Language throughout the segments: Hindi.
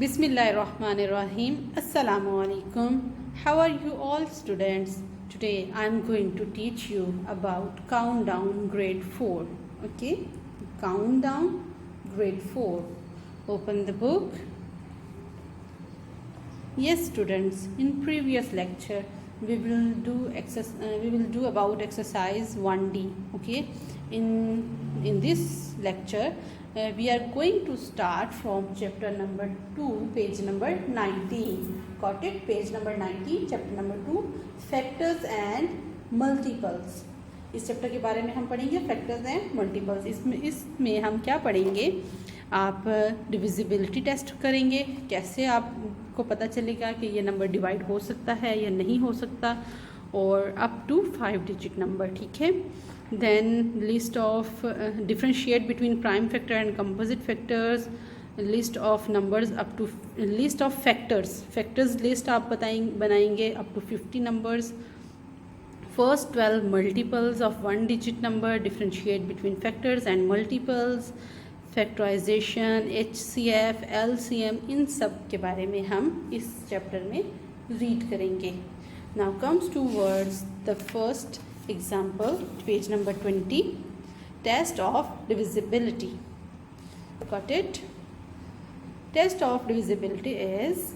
Bismillahirrahmanirrahim. Assalamu alaikum. How are you all students? Today I am going to teach you about Countdown Grade 4. Okay? Countdown Grade 4. Open the book. Yes students, in previous lecture we will do about exercise 1D. Okay? In this lecture we are going to start from chapter number 2, page number 19. Got it? Page number 19, chapter number 2, factors and multiples. इस चैप्टर के बारे में हम पढ़ेंगे फैक्टर्स एंड मल्टीपल्स। इसमें हम क्या पढ़ेंगे, आप डिविजिबिलिटी टेस्ट करेंगे, कैसे आपको पता चलेगा कि ये नंबर डिवाइड हो सकता है या नहीं हो सकता, और अप टू 5 डिजिट नंबर। ठीक है। then list of differentiate between prime factor and composite factors, list of numbers up to list of factors list आप बनाएंगे up to 50 numbers, first 12 multiples of 1 digit number, differentiate between factors and multiples, factorization, HCF, LCM, इन सब के बारे में हम इस चैप्टर में रीड करेंगे। now comes towards the first example, page number 20, test of divisibility. Got it? Test of divisibility is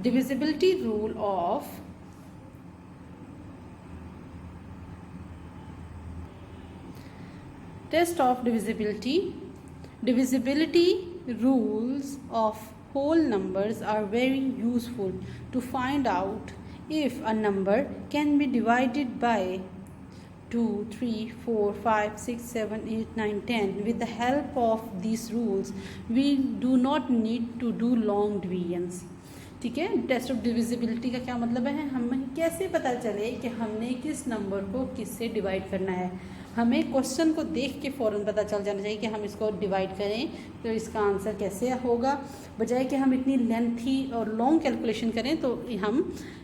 divisibility rule of test of divisibility rules of whole numbers are very useful to find out if a number can be divided by 2, 3, 4, 5, 6, 7, 8, 9, 10. With the help of these rules, we do not need to do long divisions. ठीक है। टेस्ट ऑफ डिविजिबिलिटी का क्या मतलब है, हमें कैसे पता चले कि हमने किस नंबर को किससे डिवाइड करना है। हमें क्वेश्चन को देख के फ़ौरन पता चल जाना चाहिए कि हम इसको डिवाइड करें तो इसका आंसर कैसे होगा, बजाय कि हम इतनी लेंथी और लॉन्ग कैलकुलेशन करें। तो हम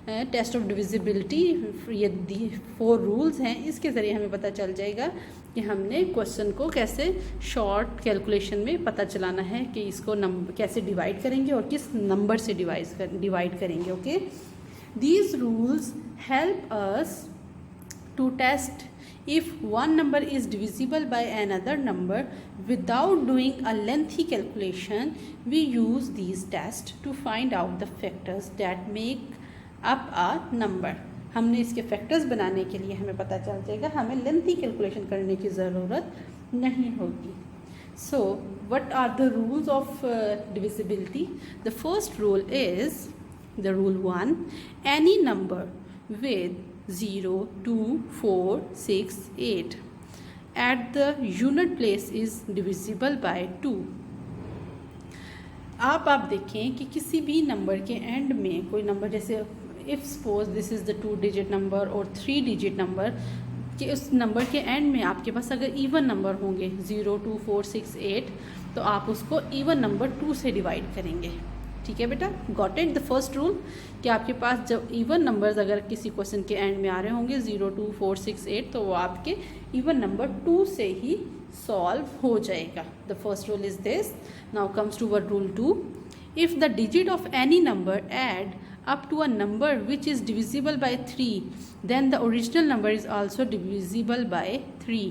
टेस्ट ऑफ डिविजिबिलिटी, ये 4 रूल्स हैं, इसके ज़रिए हमें पता चल जाएगा कि हमने क्वेश्चन को कैसे शॉर्ट कैलकुलेशन में पता चलाना है कि इसको नंबर कैसे डिवाइड करेंगे और किस नंबर से डिवाइड करेंगे। Okay, these rules help us to test if one number is divisible by another number without doing a lengthy calculation. We use these tests to find out the factors that make up a number. हमने इसके फैक्टर्स बनाने के लिए हमें पता चल जाएगा, हमें लेंथी कैलकुलेशन करने की ज़रूरत नहीं होगी। So what are the rules of divisibility? The first rule is the rule 1. Any number with 0, 2, 4, 6, 8 at the unit place is divisible by 2. आप देखें कि किसी भी नंबर के एंड में कोई नंबर, जैसे if suppose this is the 2 digit number और 3 डिजिट नंबर, कि उस नंबर के एंड में आपके पास अगर इवन नंबर होंगे 0, 2, 4, 6, 8, तो आप उसको इवन नंबर 2 से डिवाइड करेंगे। ठीक है बेटा, got it. The first rule कि आपके पास जब इवन नंबर्स अगर किसी क्वेश्चन के एंड में आ रहे होंगे 0, 2, 4, 6, 8, तो वो आपके इवन नंबर 2 से ही सॉल्व हो जाएगा। The first rule is this. Now comes toward rule 2. If the digit of any number add up to a number which is divisible by 3, then the original number is also divisible by 3.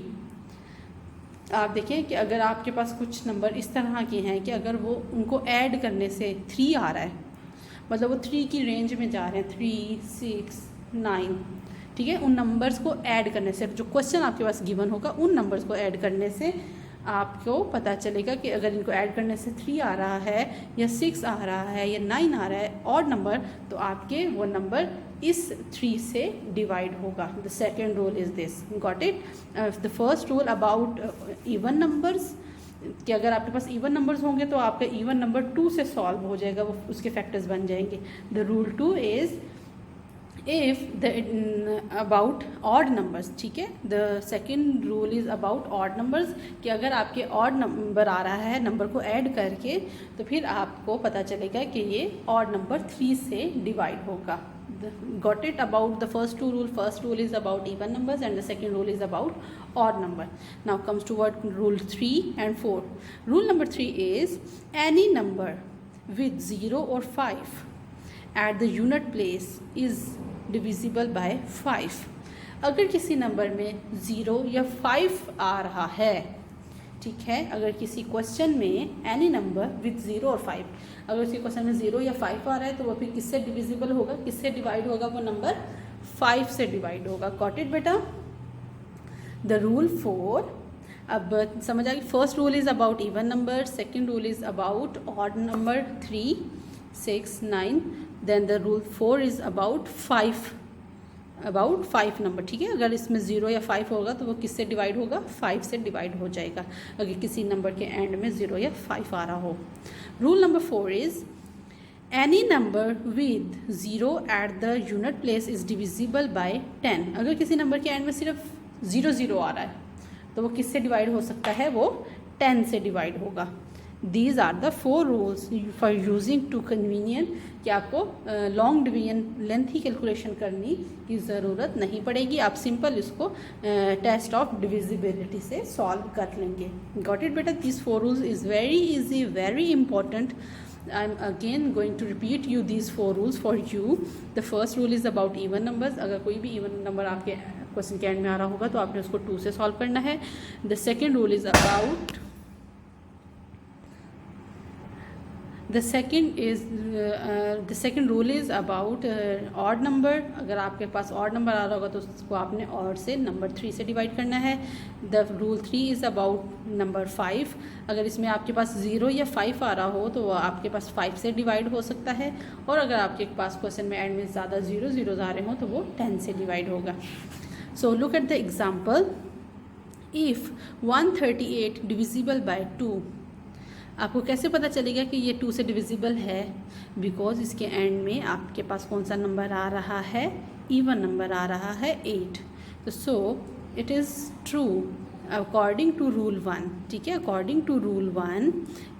आप देखें कि अगर आपके पास कुछ नंबर इस तरह के हैं कि अगर वो उनको ऐड करने से 3 आ रहा है, मतलब वो 3 की रेंज में जा रहे हैं, 3, 6, 9, ठीक है, उन नंबर्स को ऐड करने से, जो क्वेश्चन आपके पास गिवन होगा उन नंबर्स को ऐड करने से आपको पता चलेगा कि अगर इनको ऐड करने से 3 आ रहा है या 6 आ रहा है या 9 आ रहा है ऑड नंबर, तो आपके वो नंबर इस 3 से डिवाइड होगा। The second rule is this. Got it. The first rule about even numbers, कि अगर आपके पास इवन नंबर्स होंगे तो आपका इवन नंबर 2 से सॉल्व हो जाएगा, वो उसके फैक्टर्स बन जाएंगे। The rule 2 is if the about odd numbers. ठीक है, the second rule is about odd numbers, कि अगर आपके odd नंबर आ रहा है नंबर को ऐड करके, तो फिर आपको पता चलेगा कि ये odd नंबर 3 से डिवाइड होगा। got it about the first two rule. First rule is about even numbers and the second rule is about odd number. Now comes to what rule 3 and 4. Rule number 3 is any number with 0 or 5 at the unit place is divisible by 5. अगर किसी नंबर में 0 या 5 आ रहा है, ठीक है, अगर किसी क्वेश्चन में एनी नंबर विथ 0 और 5, अगर किसी क्वेश्चन में 0 या 5 आ रहा है तो वो फिर किससे डिविजिबल होगा, किससे डिवाइड होगा, वो नंबर 5 से डिवाइड होगा. गॉट इट बेटा. द रूल 4, अब समझ आ गई. First rule is about even number, second rule is about odd number 3, 6, 9. Then the rule 4 is about 5 number. ठीक है, अगर इसमें 0 या 5 होगा तो वो किससे डिवाइड होगा, 5 से डिवाइड हो जाएगा अगर किसी नंबर के एंड में 0 या 5 आ रहा हो. Rule number 4 is any number with 0 at the unit place is divisible by 10. अगर किसी नंबर के एंड में सिर्फ 0 आ रहा है तो वो किससे डिवाइड हो सकता है, वो 10 से डिवाइड होगा. These are the 4 rules for using to convenient, कि आपको लॉन्ग डिवीजन लेंथ ही कैलकुलेशन करनी की ज़रूरत नहीं पड़ेगी. आप सिंपल इसको टेस्ट ऑफ डिविजिबिलिटी से सॉल्व कर लेंगे. गॉट इट बेटा. This 4 rules is very easy, very important. I'm again going to repeat you these 4 rules for you. The first rule is about even numbers. अगर कोई भी इवन नंबर आपके क्वेश्चन के एंड में आ रहा होगा तो आपने उसको 2 से सॉल्व करना है. The second rule is about the second rule is about odd number. अगर आपके पास odd number आ रहा होगा तो उसको आपने odd से number 3 से डिवाइड करना है. the rule 3 is about number 5. अगर इसमें आपके पास 0 या 5 आ रहा हो तो वो आपके पास 5 से डिवाइड हो सकता है, और अगर आपके पास क्वेश्चन में एंड में ज़्यादा 0 आ रहे हो तो वो 10 से डिवाइड होगा. so look at the example. if 138 divisible by 2, आपको कैसे पता चलेगा कि ये 2 से डिविजिबल है, बिकॉज इसके एंड में आपके पास कौन सा नंबर आ रहा है, इवन नंबर आ रहा है 8. तो so it is true according to rule 1. ठीक है, according to rule 1,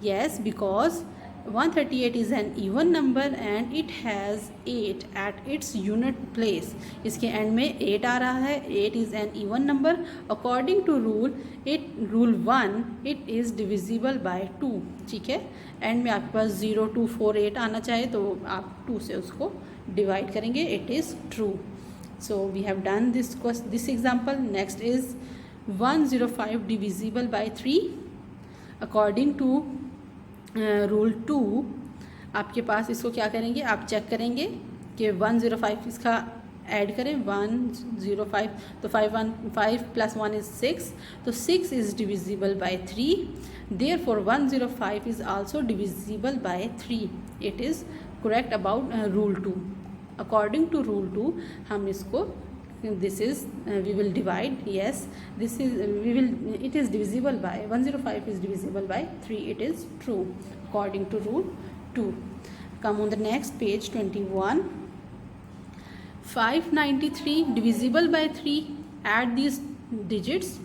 yes, because 138 is an even number and it has 8 at its unit place. इसके एंड में 8 आ रहा है. 8 is an even number. According to rule 1, it is divisible by 2. ठीक है, एंड में आपके पास 0, 2, 4, 8 आना चाहिए तो आप 2 से उसको डिवाइड करेंगे. It is true. So we have done this example. Next is 105 divisible by 3. According to rule 2, आपके पास इसको क्या करेंगे, आप चेक करेंगे कि 105 इसका ऐड करें. 105 तो 5 + 1 इज़ 6. तो 6 is divisible by 3. Therefore 105 is also divisible by 3. It is correct about rule 2. According to rule 2 हम इसको this is we will divide. Yes, this is it is divisible by 105 is divisible by 3. It is true according to rule 2. Come on the next page 21. 593 divisible by 3. Add these digits.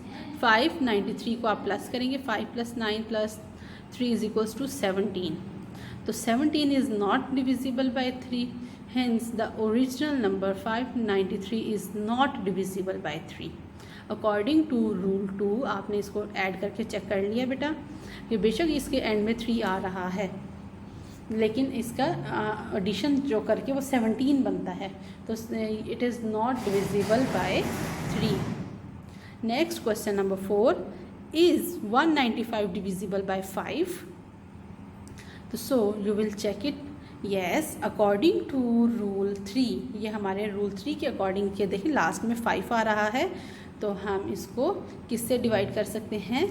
593 को आप प्लस करेंगे. 5 + 9 + 3 is equals to 17. तो 17 is not divisible by 3. Hence, the original number 593 is not divisible by 3. According to rule 2, आपने इसको ऐड करके चेक कर लिया बेटा कि बेशक इसके एंड में 3 आ रहा है, लेकिन इसका एडिशन जो करके वो 17 बनता है, तो it is not divisible by 3. Next question number 4. Is 195 divisible by 5? तो so you will check it. Yes, according to rule 3, ये हमारे रूल 3 के अकॉर्डिंग के देखिए लास्ट में 5 आ रहा है, तो हम इसको किससे डिवाइड कर सकते हैं,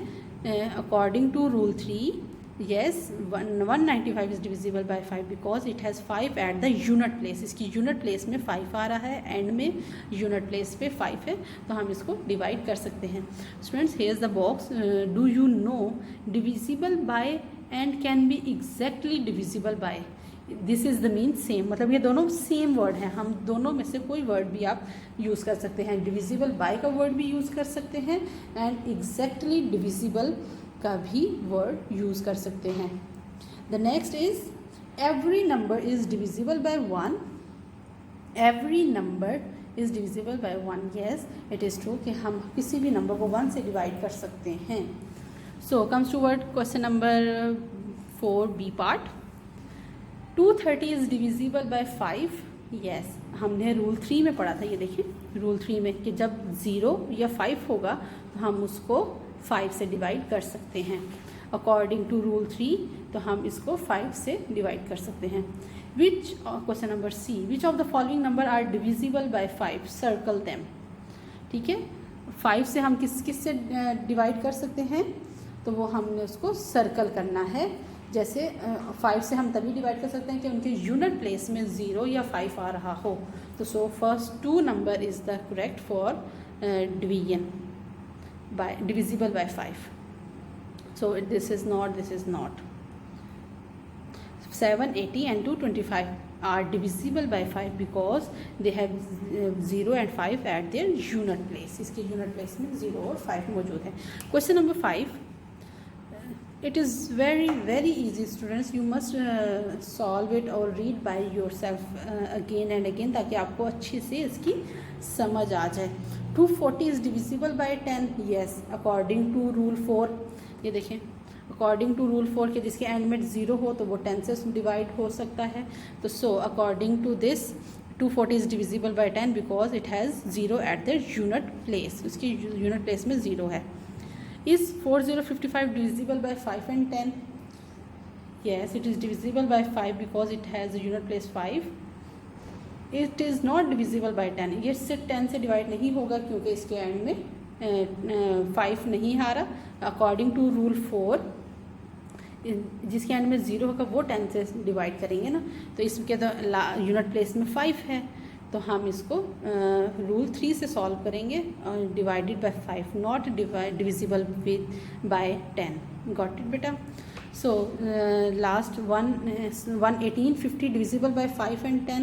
according to rule 3. Yes, 195 is divisible by 5 because it has 5 at the unit place. इसकी यूनिट प्लेस में 5 आ रहा है, एंड में यूनिट प्लेस पे 5 है, तो हम इसको डिवाइड कर सकते हैं. Students, here is the box. Do you know divisible by and can be exactly divisible by? This is the mean same, मतलब ये दोनों सेम वर्ड हैं. हम दोनों में से कोई वर्ड भी आप यूज़ कर सकते हैं. डिविजिबल बाय का वर्ड भी यूज़ कर सकते हैं एंड एग्जैक्टली डिविजिबल का भी वर्ड यूज़ कर सकते हैं. The next is every number is divisible bye 1 every number is divisible bye 1, yes it is true कि हम किसी भी नंबर को 1 से डिवाइड कर सकते हैं. So comes toward question number 4 B part. 230 is divisible by 5, yes हमने रूल 3 में पढ़ा था. ये देखिए रूल 3 में कि जब 0 या 5 होगा तो हम उसको 5 से डिवाइड कर सकते हैं. अकॉर्डिंग टू रूल 3 तो हम इसको 5 से डिवाइड कर सकते हैं. Which question number c, which of the following number are divisible by 5, circle them. ठीक है, 5 से हम किस से डिवाइड कर सकते हैं, तो वो हमने उसको सर्कल करना है. जैसे 5 से हम तभी डिवाइड कर सकते हैं कि उनके यूनिट प्लेस में 0 या 5 आ रहा हो. तो so first 2 number is the correct for division bye divisible by 5. So this is not. 780 and 225 are divisible by 5 because they have 0 and 5 at their unit place. इसके unit place में 0 और 5 मौजूद है. Question number 5. It is very easy students. You must solve it or read by yourself again and again ताकि आपको अच्छे से इसकी समझ आ जाए. 240 is divisible by 10. Yes, according to rule 4. ये देखें अकॉर्डिंग टू रूल 4 के जिसके एंड में 0 हो तो वो 10 से डिवाइड हो सकता है. तो so according to this 240 is divisible by 10 because it has 0 at the unit place. उसकी यूनिट प्लेस में 0 है. Is 4055 divisible by 5 and 10? Yes it is divisible by 5 because it has unit place 5. It is not divisible by 10. ये सिर्फ 10 से डिवाइड नहीं होगा क्योंकि इसके एंड में 5 नहीं आ रहा. अकॉर्डिंग टू रूल 4 जिसके एंड में 0 होगा वो 10 से डिवाइड करेंगे ना. तो इसके तो यूनिट प्लेस में 5 है तो हम इसको रूल 3 से सॉल्व करेंगे. Divided by 5 not divisible with by 10. Got it बेटा. So last 11850 divisible by 5 and 10.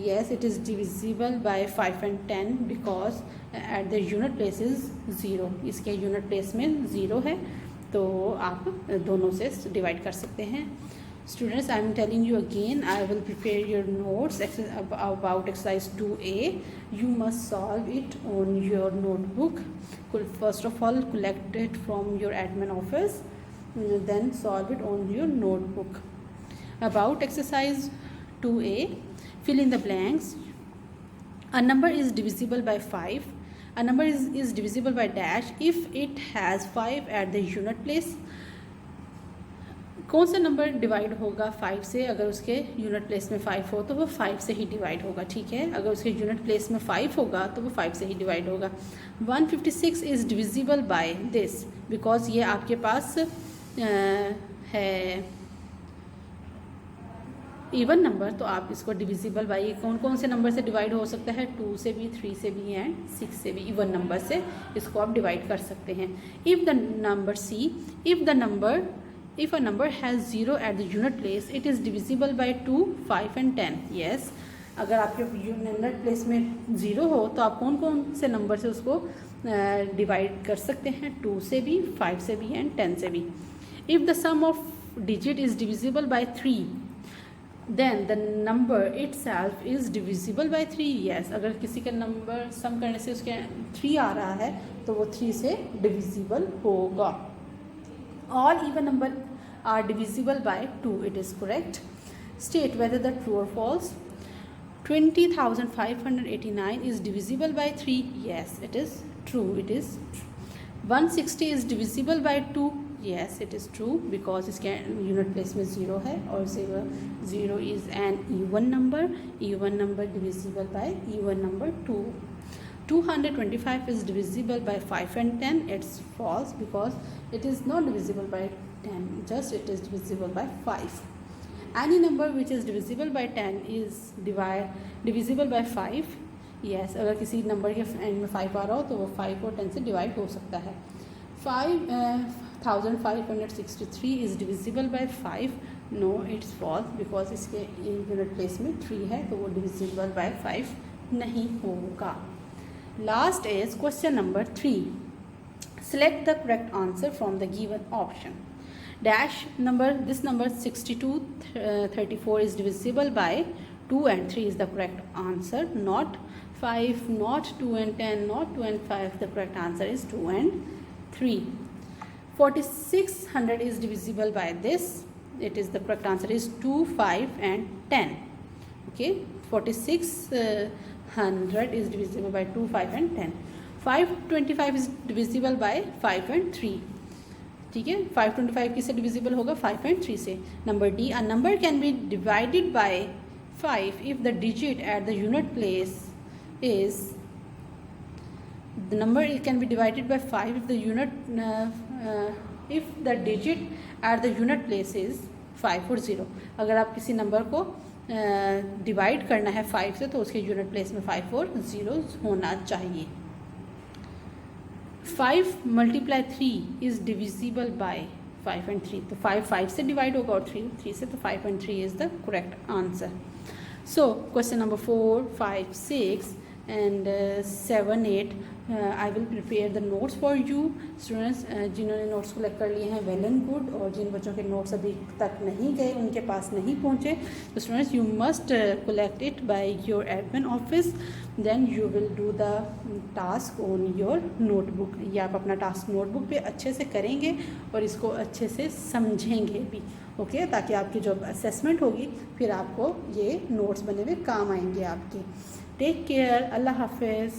Yes it is divisible by 5 and 10 because at the unit place is 0. इसके unit place में 0 है तो आप दोनों से डिवाइड कर सकते हैं. Students, I am telling you again, I will prepare your notes about exercise 2A. You must solve it on your notebook. First of all, collect it from your admin office, then solve it on your notebook. About exercise 2A, fill in the blanks. A number is divisible by 5. A number is divisible by dash if it has 5 at the unit place. कौन सा नंबर डिवाइड होगा 5 से? अगर उसके यूनिट प्लेस में 5 हो तो वो 5 से ही डिवाइड होगा. ठीक है, अगर उसके यूनिट प्लेस में 5 होगा तो वो 5 से ही डिवाइड होगा. 156 is divisible by this because ये आपके पास है इवन नंबर. तो आप इसको डिविजिबल बाई कौन कौन से नंबर से डिवाइड हो सकता है? 2 से भी, 3 से भी एंड 6 से भी. इवन नंबर से इसको आप डिवाइड कर सकते हैं. If the number see, if a number has 0 at the unit place, it is divisible by 2, 5 and 10. Yes, अगर आपके यूनिट प्लेस में 0 हो तो आप कौन कौन से नंबर से उसको डिवाइड कर सकते हैं? 2 से भी, 5 से भी एंड 10 से भी. If the sum of digit is divisible by 3, then the number itself is divisible by 3. Yes, अगर किसी का नंबर सम करने से उसके 3 आ रहा है तो वो 3 से डिविजिबल होगा. All even number are divisible by 2. It is correct. State whether the true or false. 20,589 is divisible by 3. Yes, it is true. It is true. 160 is divisible by 2. Yes, it is true because इसके unit place में 0 है और 0 is an even number. Even number divisible by even number 2. 225 is divisible by 5 and 10. It's false because it is not divisible by 10, just it is divisible by 5. Any number which is divisible by 10 is divisible by 5. Yes, अगर किसी नंबर के एंड में 5 आ रहा हो तो वो 5 और 10 से डिवाइड हो सकता है. 5,563 is divisible by 5. No, it's false because इसके यूनिट प्लेस में 3 है तो वो divisible by 5 नहीं होगा. Last is question number 3. Select the correct answer from the given option. Dash number, this number 6234 is divisible by 2 and 3 is the correct answer, not 5, not 2 and 10, not 2 and 5. The correct answer is 2 and 3. 4600 is divisible by this. It is the correct answer is 2, 5 and 10. Okay, 4600 is divisible by 2, 5 and 10. 525 is divisible by 5 and 3. ठीक है, 525 किससे डिविजिबल होगा? 5 and 3 से. Number D, a number can be divided by 5 if the digit at the unit place is, the number can be divided by 5 if the unit if the digit at the unit place is 5 or 0. अगर आप किसी नंबर को डिवाइड करना है 5 से तो उसके यूनिट प्लेस में 5 और 0 होना चाहिए. 5 multiply 3 is divisible by 5 and 3. तो 5 से डिवाइड होगा और 3 से, तो 5 and 3 is the correct answer. So question number 4, 5, 6 and 7, 8. I will prepare the notes for you students. जिन्होंने नोट्स कलेक्ट कर लिए हैं वेल एंड गुड, और जिन बच्चों के नोट्स अभी तक नहीं गए, उनके पास नहीं पहुँचे, तो students you must collect it by your admin office. Then you will do the task on your notebook. ये आप अपना टास्क नोटबुक पे अच्छे से करेंगे और इसको अच्छे से समझेंगे भी. ओके, ताकि आपकी जो असेसमेंट होगी फिर आपको ये नोट्स बने हुए काम आएंगे आपके. Take care. अल्लाह हाफिज़.